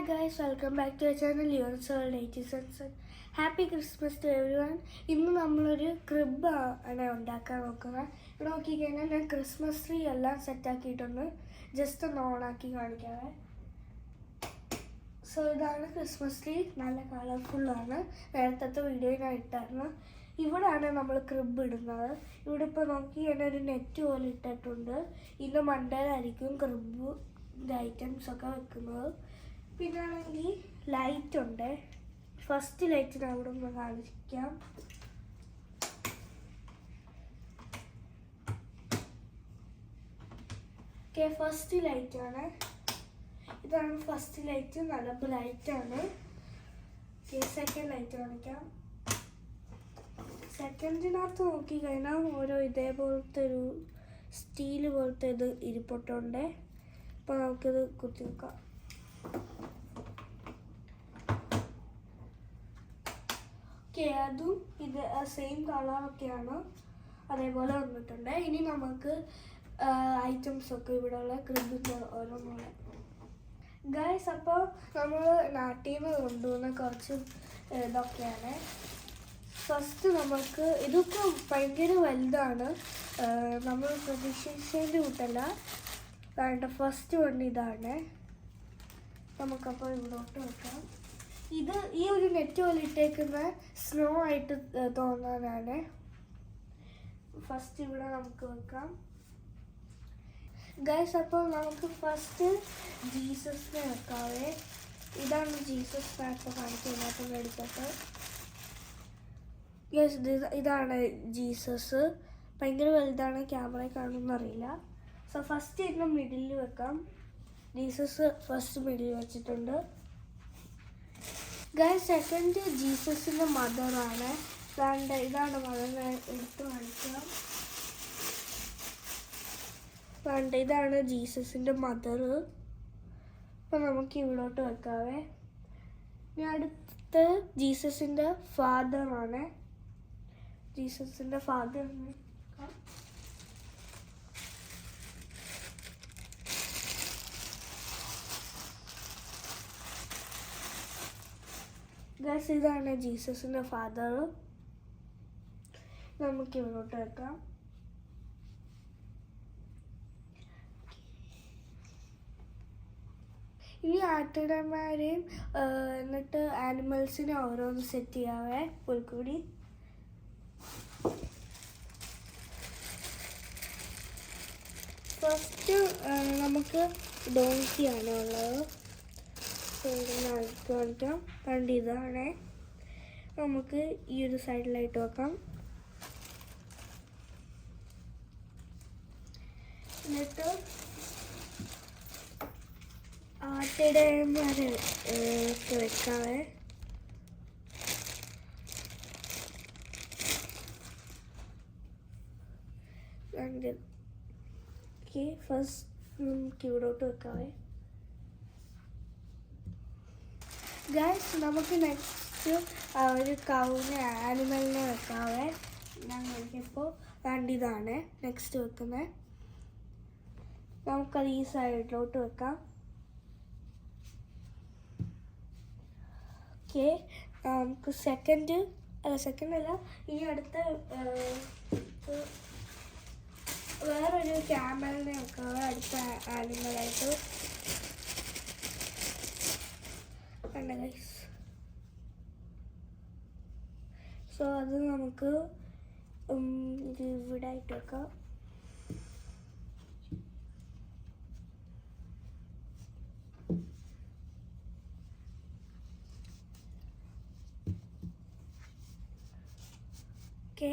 guys, welcome back to our channel Leon's World 80 Cents. Happy Christmas to everyone. ഇന്ന് നമ്മളൊരു crib ആണ് ഉണ്ടാക്കാൻ നോക്കുന്നത്. ഇവിടെ നോക്കിക്കഴിഞ്ഞാൽ ഞാൻ ക്രിസ്മസ് ട്രീ എല്ലാം സെറ്റാക്കിയിട്ടുണ്ട്. ജസ്റ്റ് ഒന്ന് ഓണാക്കി കാണിക്കാവേ. സോ ഇതാണ് ക്രിസ്മസ് ട്രീ, നല്ല കളർഫുള്ളാണ്. നേരത്തെ വീഡിയോ ഞാൻ ഇട്ടായിരുന്നു. ഇവിടെയാണ് നമ്മൾ ക്രിബ് ഇടുന്നത്. ഇവിടെ ഇപ്പോൾ നോക്കി ഞാൻ ഒരു നെറ്റ് പോലെ ഇട്ടിട്ടുണ്ട്. ഇതിൻ്റെ മണ്ടയിലായിരിക്കും ക്രിബിൻ്റെ ഐറ്റംസൊക്കെ വെക്കുന്നത്. പിന്നെ ആണെങ്കിൽ ലൈറ്റ് ഉണ്ട്. ഫസ്റ്റ് ലൈറ്റ് ഞാൻ ഇവിടെ ഒന്ന് കാണിക്കാം. ഓക്കെ, ഫസ്റ്റ് ലൈറ്റാണ്. ഇതാണ് ഫസ്റ്റ് ലൈറ്റ്, നല്ല ബ്രൈറ്റാണ്. ഓക്കെ, സെക്കൻഡ് ലൈറ്റ് കാണിക്കാം. സെക്കൻഡിനകത്ത് നോക്കിക്കഴിഞ്ഞാൽ ഓരോ ഇതേപോലത്തെ ഒരു സ്റ്റീൽ പോലത്തെ ഇത് ഇരിപ്പൊട്ടുണ്ട്. അപ്പോൾ നമുക്കിത് കുത്തി വെക്കാം. ഓക്കെ, അതും ഇത് സെയിം കളറൊക്കെയാണ്, അതേപോലെ വന്നിട്ടുണ്ട്. ഇനി നമുക്ക് ഐറ്റംസൊക്കെ ഇവിടെയുള്ള ക്രിബിൻ്റെ ഓരോന്നുള്ള ഗൈസ്. അപ്പോൾ നമ്മൾ നാട്ടിൽ നിന്ന് കൊണ്ടുവന്ന കുറച്ച് ഇതൊക്കെയാണ്. ഫസ്റ്റ് നമുക്ക് ഇതൊക്കെ ഭയങ്കര വലുതാണ്, നമ്മൾ പ്രതീക്ഷിച്ചതിൻ്റെ കൂട്ടല്ല. വേണ്ട, ഫസ്റ്റ് വൺ ഇതാണ്. നമുക്കപ്പോൾ ഇവിടോട്ട് വെക്കാം. ഇത് ഈ ഒരു നെറ്റ് പോലെ ഇട്ടേക്കുന്ന സ്നോ ആയിട്ട് തോന്നാനാണ്. ഫസ്റ്റ് ഇവിടെ നമുക്ക് വെക്കാം ഗൈസ്. അപ്പോൾ നമുക്ക് ഫസ്റ്റ് ജീസസിനെ വെക്കാവേ. ഇതാണ് ജീസസ് പാക്ക് കാണിക്കുന്നതിനകത്ത് മേടിച്ചിട്ട്. ഗൈസ്, ഇതാണ് ജീസസ്. ഭയങ്കര വലുതാണ്, ക്യാമറയിൽ കാണുമെന്ന് അറിയില്ല. സോ ഫസ്റ്റ് ഇതിൻ്റെ മിഡിലിൽ വെക്കാം. ജീസസ് ഫസ്റ്റ് മിഡിൽ വെച്ചിട്ടുണ്ട്. ഗൈസ്, സെക്കൻഡ് ജീസസിൻ്റെ മദറാണ്. ഇതാണ് മദർ. എടുത്ത് കാണിക്കാം. ഇതാണ് ജീസസിൻ്റെ മദർ. അപ്പം നമുക്ക് ഇവിടോട്ട് വെക്കാവേ. ഇനി അടുത്ത് ജീസസിൻ്റെ ഫാദറാണ്. ജീസസിൻ്റെ ഫാദർ ഗൈസ്, ഇതാണ് ജീസസിൻ്റെ ഫാദർ. നമുക്ക് ഇവിടോട്ട് വെക്കാം. ഇനി ആട്ടിടന്മാരെയും എന്നിട്ട് ആനിമൽസിനെ ഓരോന്ന് സെറ്റ് ചെയ്യാവേ പുൽക്കൂടി. ഫസ്റ്റ് നമുക്ക് ഡോങ്കിയാണ് ഉള്ളത്. കാണിക്കാം. ഇതാണ്. നമുക്ക് ഈ ഒരു സൈഡിലായിട്ട് വെക്കാം. എന്നിട്ട് ആട്ടിടയന്മാരെ വെക്കാവേ. ഫസ്റ്റ് നമുക്ക് ഇവിടോട്ട് വെക്കാവേ. ഗൈസ്, നമുക്ക് നെക്സ്റ്റ് ഒരു കൗവിനെ ആനിമലിനെ വെക്കാവേ. ഞാൻ നോക്കിയപ്പോൾ ഇതാണ് നെക്സ്റ്റ് വെക്കുന്നത്. നമുക്കത് ഈ സൈഡിലോട്ട് വെക്കാം. ഓക്കെ, നമുക്ക് സെക്കൻഡ് അല്ല, ഇനി അടുത്ത വേറൊരു ക്യാമലിനെ വെക്കാവേ അടുത്ത ആനിമലായിട്ട്. സോ അത് നമുക്ക് ഇത് ഇവിടെ ആയിട്ട് വെക്കാം. ഓക്കെ,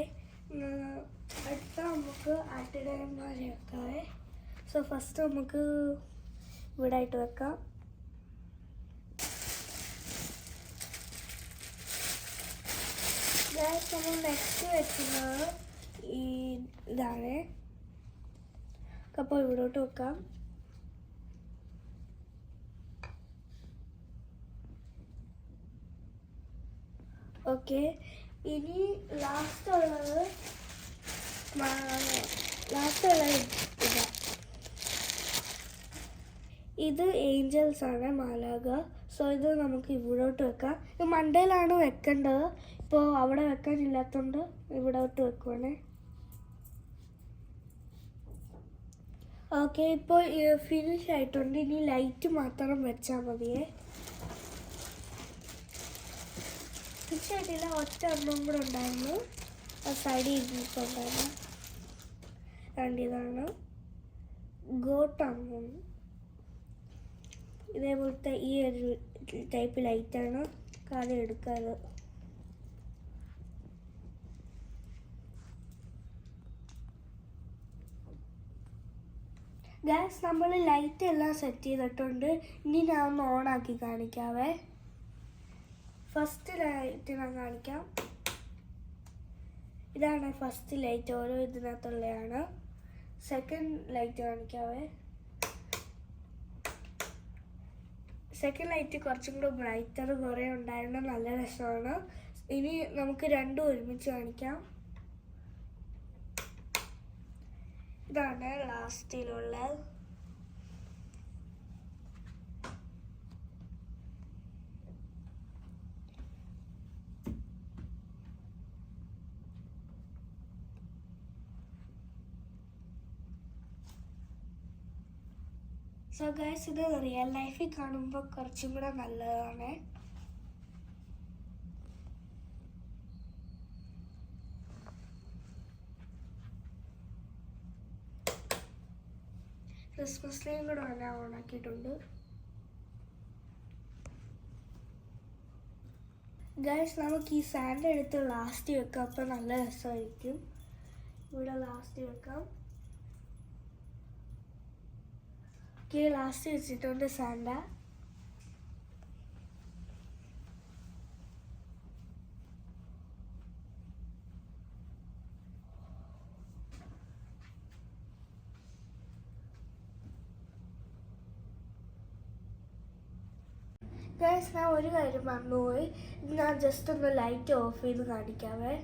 അടുത്ത നമുക്ക് ആട്ടിടയന്മാരെ വെക്കാവേ. സോ ഫസ്റ്റ് നമുക്ക് ഇവിടെ ആയിട്ട് വെക്കാം. നമ്മൾ നെക്സ്റ്റ് വെക്കുന്നത് ഇതാണ്. അപ്പോൾ ഇവിടോട്ട് വെക്കാം. ഓക്കെ, ഇനി ലാസ്റ്റ് ഉള്ളത് ഇതാ. ഇത് ഏഞ്ചൽസ് ആണ്, മാലാഖ. സോ ഇത് നമുക്ക് ഇവിടോട്ട് വെക്കാം. ഇത് മണ്ടയിലാണ് വെക്കേണ്ടത്. ഇപ്പോൾ അവിടെ വെക്കാനില്ലാത്തതുകൊണ്ട് ഇവിടോട്ട് വെക്കുവാണേ. ഓക്കെ, ഇപ്പോൾ ഫിനിഷ് ആയിട്ടുണ്ട്. ഇനി ലൈറ്റ് മാത്രം വെച്ചാൽ മതിയേ. ഫിനിഷ് ആയിട്ടില്ല, ഒറ്റ എണ്ണം കൂടെ ഉണ്ടായിരുന്നു, ആ സൈഡിൽ ഇരുന്നിട്ടുണ്ടായിരുന്നു. ഇതാണ് ഗോട്ടാണ്. ഇതേപോലത്തെ ഈ ഒരു ടൈപ്പ് ലൈറ്റാണ് കാര്യം എടുക്കാറ്. ഗ്യാസ് നമ്മൾ ലൈറ്റ് എല്ലാം സെറ്റ് ചെയ്തിട്ടുണ്ട്. ഇനി ഞാൻ ഒന്ന് ഓണാക്കി കാണിക്കാവേ. ഫസ്റ്റ് ലൈറ്റ് ഞാൻ കാണിക്കാം. ഇതാണ് ഫസ്റ്റ് ലൈറ്റ്, ഓരോ ഇതിനകത്തുള്ളതാണ്. സെക്കൻഡ് ലൈറ്റ് കാണിക്കാവേ. സെക്കൻഡ് ലൈറ്റ് കുറച്ചും കൂടെ ബ്രൈറ്റർ കുറേ ഉണ്ടായിരുന്നു, നല്ല രസമാണ്. ഇനി നമുക്ക് രണ്ടും ഒരുമിച്ച് കാണിക്കാം. ഇതാണ് ലാസ്റ്റിലുള്ള. സോ ഗൈസ്, ഇത് റിയൽ ലൈഫിൽ കാണുമ്പോൾ കുറച്ചും കൂടെ നല്ലതാണ്. ക്രിസ്മസ് ട്രീയും കൂടെ ഞാൻ ഓണാക്കിയിട്ടുണ്ട്. ഗൈസ്, നമുക്ക് ഈ സാൻഡ് എടുത്ത് ലാസ്റ്റ് വെക്കാം, അപ്പോൾ നല്ല രസമായിരിക്കും. ഇവിടെ ലാസ്റ്റ് വെക്കാം. ഓക്കെ, ലാസ്റ്റ് വെച്ചിട്ടുണ്ട് സാൻഡ. ഗൈസ്, ഞാൻ ഒരു കാര്യം മറന്നുപോയി. ഞാൻ ജസ്റ്റ് ഒന്ന് ലൈറ്റ് ഓഫ് ചെയ്ത് കാണിക്കാവേ.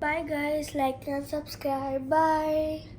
Bye guys, like and subscribe. Bye.